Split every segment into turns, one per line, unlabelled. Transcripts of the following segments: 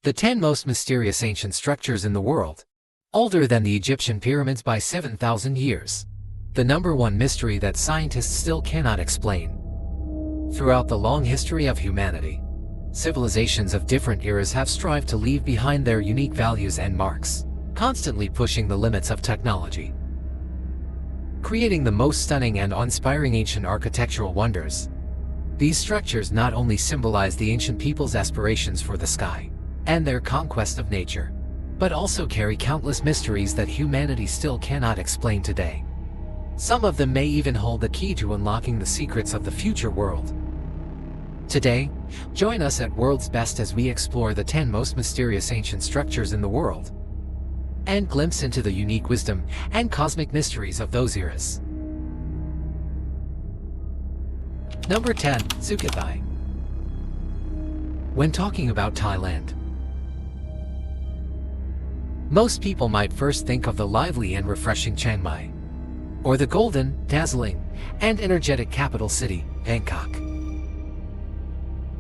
The 10 most mysterious ancient structures in the world. Older than the Egyptian pyramids by 7,000 years. The number one mystery that scientists still cannot explain. Throughout the long history of humanity, civilizations of different eras have strived to leave behind their unique values and marks, constantly pushing the limits of technology, creating the most stunning and awe-inspiring ancient architectural wonders. These structures not only symbolize the ancient people's aspirations for the sky and their conquest of nature, but also carry countless mysteries that humanity still cannot explain today. Some of them may even hold the key to unlocking the secrets of the future world. Today, join us at World's Best as we explore the 10 most mysterious ancient structures in the world and glimpse into the unique wisdom and cosmic mysteries of those eras. Number 10. Sukhothai. When talking about Thailand, most people might first think of the lively and refreshing Chiang Mai, or the golden, dazzling, and energetic capital city, Bangkok.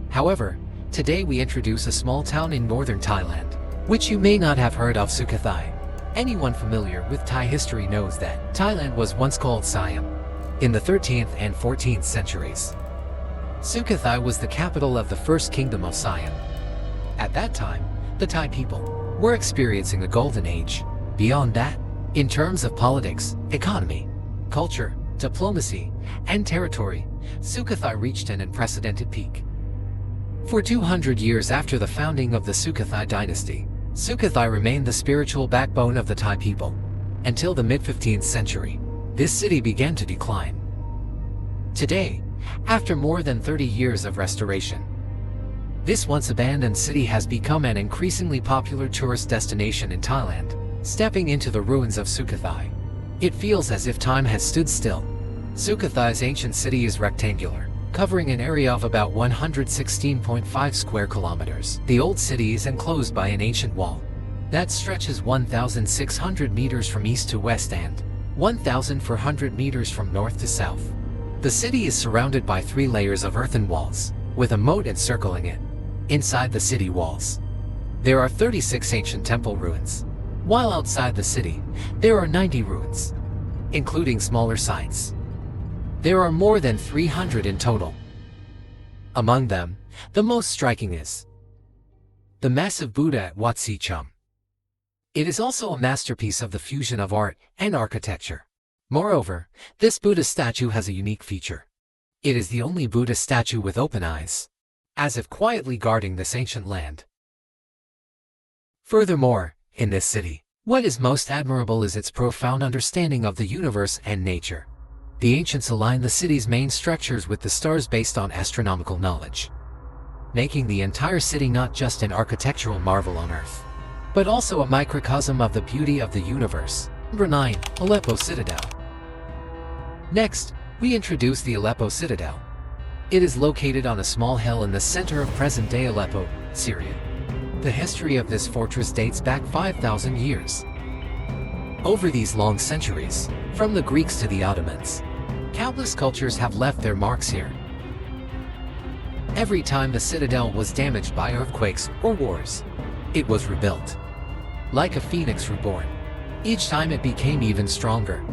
However, today we introduce a small town in northern Thailand, which you may not have heard of. Sukhothai. Anyone familiar with Thai history knows that Thailand was once called Siam in the 13th and 14th centuries. Sukhothai was the capital of the First Kingdom of Siam. At that time, the Thai people were experiencing a golden age. Beyond that, in terms of politics, economy, culture, diplomacy, and territory, Sukhothai reached an unprecedented peak. For 200 years after the founding of the Sukhothai dynasty, Sukhothai remained the spiritual backbone of the Thai people. Until the mid-15th century, this city began to decline. Today, after more than 30 years of restoration, this once abandoned city has become an increasingly popular tourist destination in Thailand. Stepping into the ruins of Sukhothai, it feels as if time has stood still. Sukhothai's ancient city is rectangular, covering an area of about 116.5 square kilometers. The old city is enclosed by an ancient wall that stretches 1,600 meters from east to west and 1,400 meters from north to south. The city is surrounded by 3 layers of earthen walls, with a moat encircling it. Inside the city walls, there are 36 ancient temple ruins, while outside the city, there are 90 ruins, including smaller sites. There are more than 300 in total. Among them, the most striking is the massive Buddha at Wat Sichum. It is also a masterpiece of the fusion of art and architecture. Moreover, this Buddha statue has a unique feature. It is the only Buddha statue with open eyes, as if quietly guarding this ancient land. Furthermore, in this city, what is most admirable is its profound understanding of the universe and nature. The ancients aligned the city's main structures with the stars based on astronomical knowledge, making the entire city not just an architectural marvel on Earth, but also a microcosm of the beauty of the universe. Number 9. Aleppo Citadel. Next, we introduce the Aleppo Citadel. It is located on a small hill in the center of present-day Aleppo, Syria. The history of this fortress dates back 5,000 years. Over these long centuries, from the Greeks to the Ottomans, countless cultures have left their marks here. Every time the citadel was damaged by earthquakes or wars, it was rebuilt, like a phoenix reborn. Each time it became even stronger.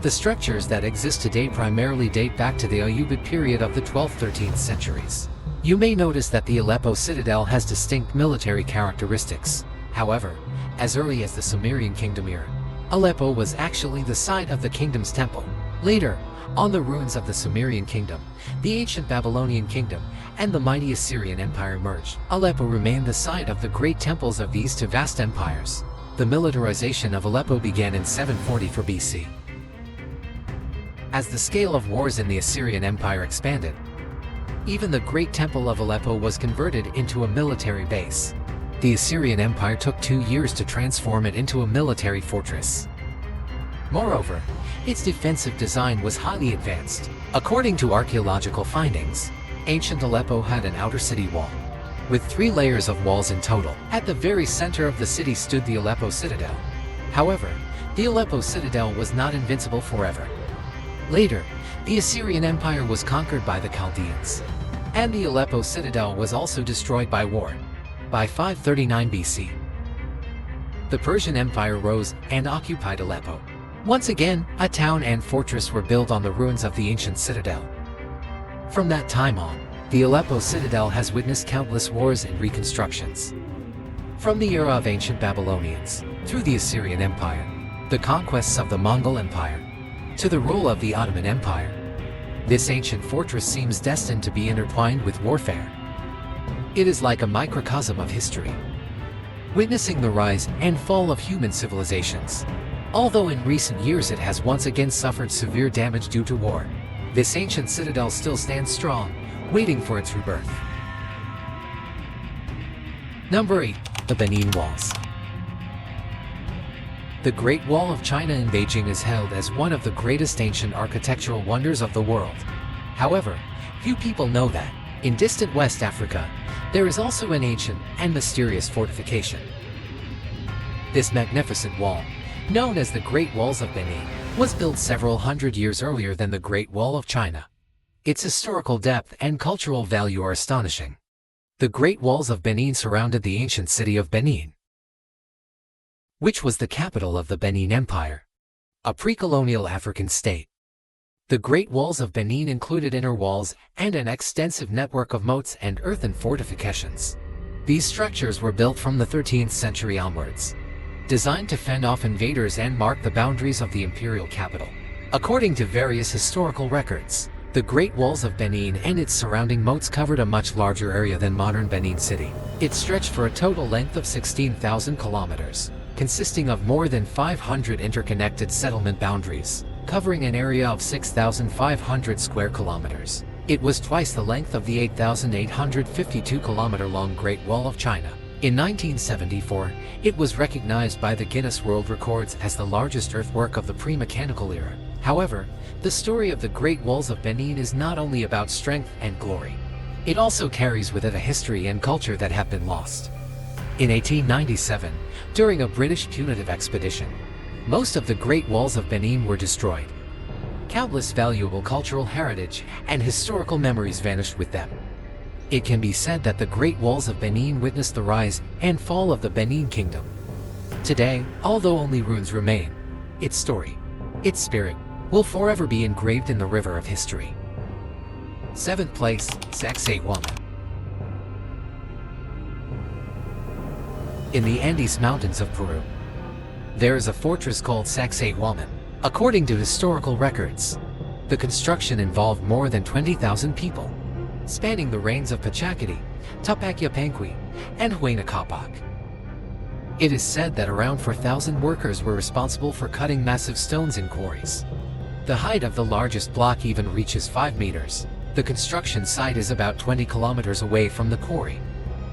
The structures that exist today primarily date back to the Ayyubid period of the 12th-13th centuries. You may notice that the Aleppo citadel has distinct military characteristics. However, as early as the Sumerian kingdom era, Aleppo was actually the site of the kingdom's temple. Later, on the ruins of the Sumerian kingdom, the ancient Babylonian kingdom, and the mighty Assyrian empire merged. Aleppo remained the site of the great temples of these two vast empires. The militarization of Aleppo began in 744 BC. As the scale of wars in the Assyrian Empire expanded, even the Great Temple of Aleppo was converted into a military base. The Assyrian Empire took 2 years to transform it into a military fortress. Moreover, its defensive design was highly advanced. According to archaeological findings, ancient Aleppo had an outer city wall, with 3 layers of walls in total. At the very center of the city stood the Aleppo citadel. However, the Aleppo citadel was not invincible forever. Later, the Assyrian Empire was conquered by the Chaldeans, and the Aleppo citadel was also destroyed by war. By 539 BC, the Persian Empire rose and occupied Aleppo. Once again, a town and fortress were built on the ruins of the ancient citadel. From that time on, the Aleppo citadel has witnessed countless wars and reconstructions. From the era of ancient Babylonians, through the Assyrian Empire, the conquests of the Mongol Empire, to the rule of the Ottoman Empire, this ancient fortress seems destined to be intertwined with warfare. It is like a microcosm of history, witnessing the rise and fall of human civilizations. Although in recent years it has once again suffered severe damage due to war, this ancient citadel still stands strong, waiting for its rebirth. Number 8. The Benin Walls. The Great Wall of China in Beijing is held as one of the greatest ancient architectural wonders of the world. However, few people know that, in distant West Africa, there is also an ancient and mysterious fortification. This magnificent wall, known as the Great Walls of Benin, was built several hundred years earlier than the Great Wall of China. Its historical depth and cultural value are astonishing. The Great Walls of Benin surrounded the ancient city of Benin, which was the capital of the Benin Empire, a pre-colonial African state. The Great Walls of Benin included inner walls and an extensive network of moats and earthen fortifications. These structures were built from the 13th century onwards, designed to fend off invaders and mark the boundaries of the imperial capital. According to various historical records, the Great Walls of Benin and its surrounding moats covered a much larger area than modern Benin City. It stretched for a total length of 16,000 kilometers, consisting of more than 500 interconnected settlement boundaries, covering an area of 6,500 square kilometers. It was twice the length of the 8,852-kilometer-long Great Wall of China. In 1974, it was recognized by the Guinness World Records as the largest earthwork of the pre-mechanical era. However, the story of the Great Walls of Benin is not only about strength and glory. It also carries with it a history and culture that have been lost. In 1897, during a British punitive expedition, most of the Great Walls of Benin were destroyed. Countless valuable cultural heritage and historical memories vanished with them. It can be said that the Great Walls of Benin witnessed the rise and fall of the Benin Kingdom. Today, although only ruins remain, its story, its spirit, will forever be engraved in the river of history. 7th place, Sacsayhuaman. In the Andes Mountains of Peru, there is a fortress called Sacsayhuaman. According to historical records, the construction involved more than 20,000 people, spanning the reigns of Pachacati, Tupac Yupanqui, and Huayna Capac. It is said that around 4,000 workers were responsible for cutting massive stones in quarries. The height of the largest block even reaches 5 meters. The construction site is about 20 kilometers away from the quarry.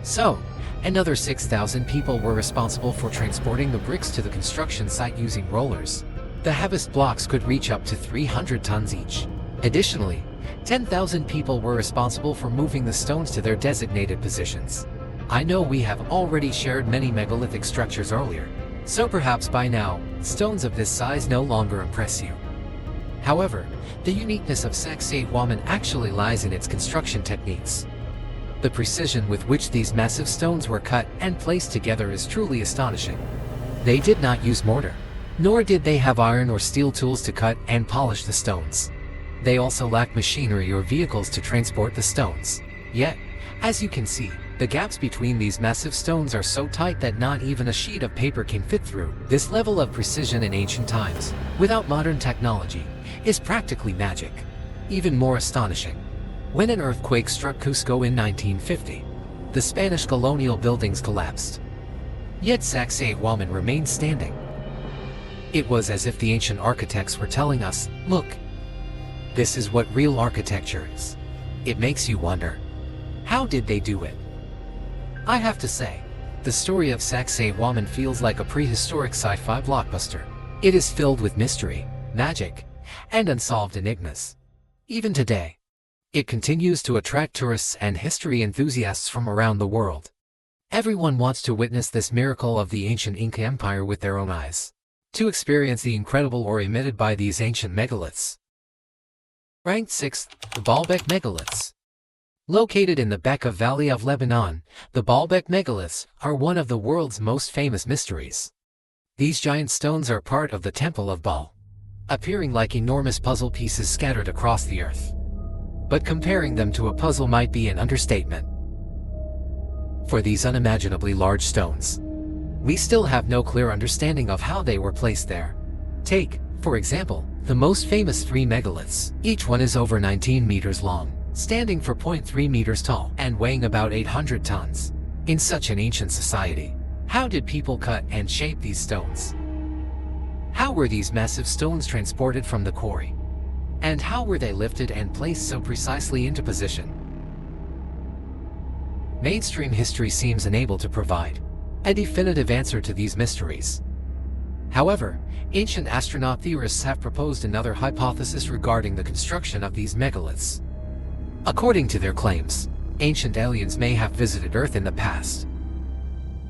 So, another 6,000 people were responsible for transporting the bricks to the construction site using rollers. The heaviest blocks could reach up to 300 tons each. Additionally, 10,000 people were responsible for moving the stones to their designated positions. I know we have already shared many megalithic structures earlier, so perhaps by now, stones of this size no longer impress you. However, the uniqueness of Sacsayhuaman actually lies in its construction techniques. The precision with which these massive stones were cut and placed together is truly astonishing. They did not use mortar, nor did they have iron or steel tools to cut and polish the stones. They also lacked machinery or vehicles to transport the stones. Yet, as you can see, the gaps between these massive stones are so tight that not even a sheet of paper can fit through. This level of precision in ancient times, without modern technology, is practically magic. Even more astonishing, when an earthquake struck Cusco in 1950, the Spanish colonial buildings collapsed. Yet Sacsayhuaman remained standing. It was as if the ancient architects were telling us, look, this is what real architecture is. It makes you wonder, how did they do it? I have to say, the story of Sacsayhuaman feels like a prehistoric sci-fi blockbuster. It is filled with mystery, magic, and unsolved enigmas. Even today, it continues to attract tourists and history enthusiasts from around the world. Everyone wants to witness this miracle of the ancient Inca Empire with their own eyes, to experience the incredible aura emitted by these ancient megaliths. Ranked 6th, the Baalbek Megaliths. Located in the Bekaa Valley of Lebanon, the Baalbek megaliths are one of the world's most famous mysteries. These giant stones are part of the Temple of Baal, appearing like enormous puzzle pieces scattered across the earth. But comparing them to a puzzle might be an understatement. For these unimaginably large stones, we still have no clear understanding of how they were placed there. Take, for example, the most famous three megaliths. Each one is over 19 meters long, standing 4.3 meters tall, and weighing about 800 tons. In such an ancient society, how did people cut and shape these stones? How were these massive stones transported from the quarry? And how were they lifted and placed so precisely into position? Mainstream history seems unable to provide a definitive answer to these mysteries. However, ancient astronaut theorists have proposed another hypothesis regarding the construction of these megaliths. According to their claims, ancient aliens may have visited Earth in the past.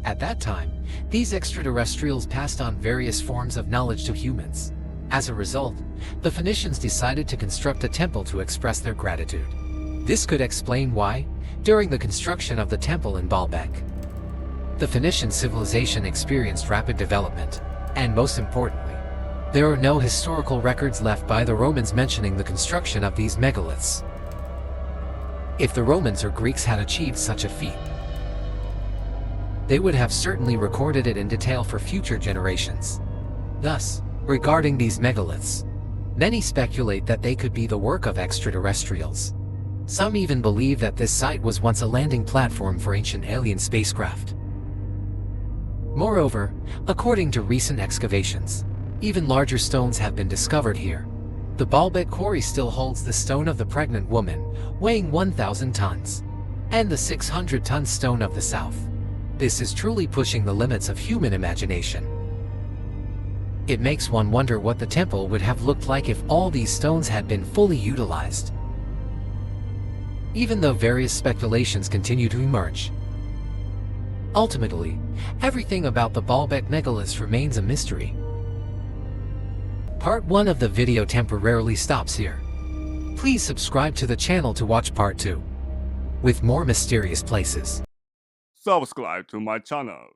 At that time, these extraterrestrials passed on various forms of knowledge to humans. As a result, the Phoenicians decided to construct a temple to express their gratitude. This could explain why, during the construction of the temple in Baalbek, the Phoenician civilization experienced rapid development, and most importantly, there are no historical records left by the Romans mentioning the construction of these megaliths. If the Romans or Greeks had achieved such a feat, they would have certainly recorded it in detail for future generations. Thus, regarding these megaliths, many speculate that they could be the work of extraterrestrials. Some even believe that this site was once a landing platform for ancient alien spacecraft. Moreover, according to recent excavations, even larger stones have been discovered here. The Baalbek quarry still holds the stone of the pregnant woman, weighing 1,000 tons, and the 600-ton stone of the south. This is truly pushing the limits of human imagination. It makes one wonder what the temple would have looked like if all these stones had been fully utilized. Even though various speculations continue to emerge, ultimately, everything about the Baalbek megaliths remains a mystery. Part 1 of the video temporarily stops here. Please subscribe to the channel to watch Part 2, with more mysterious places.
Subscribe to my channel.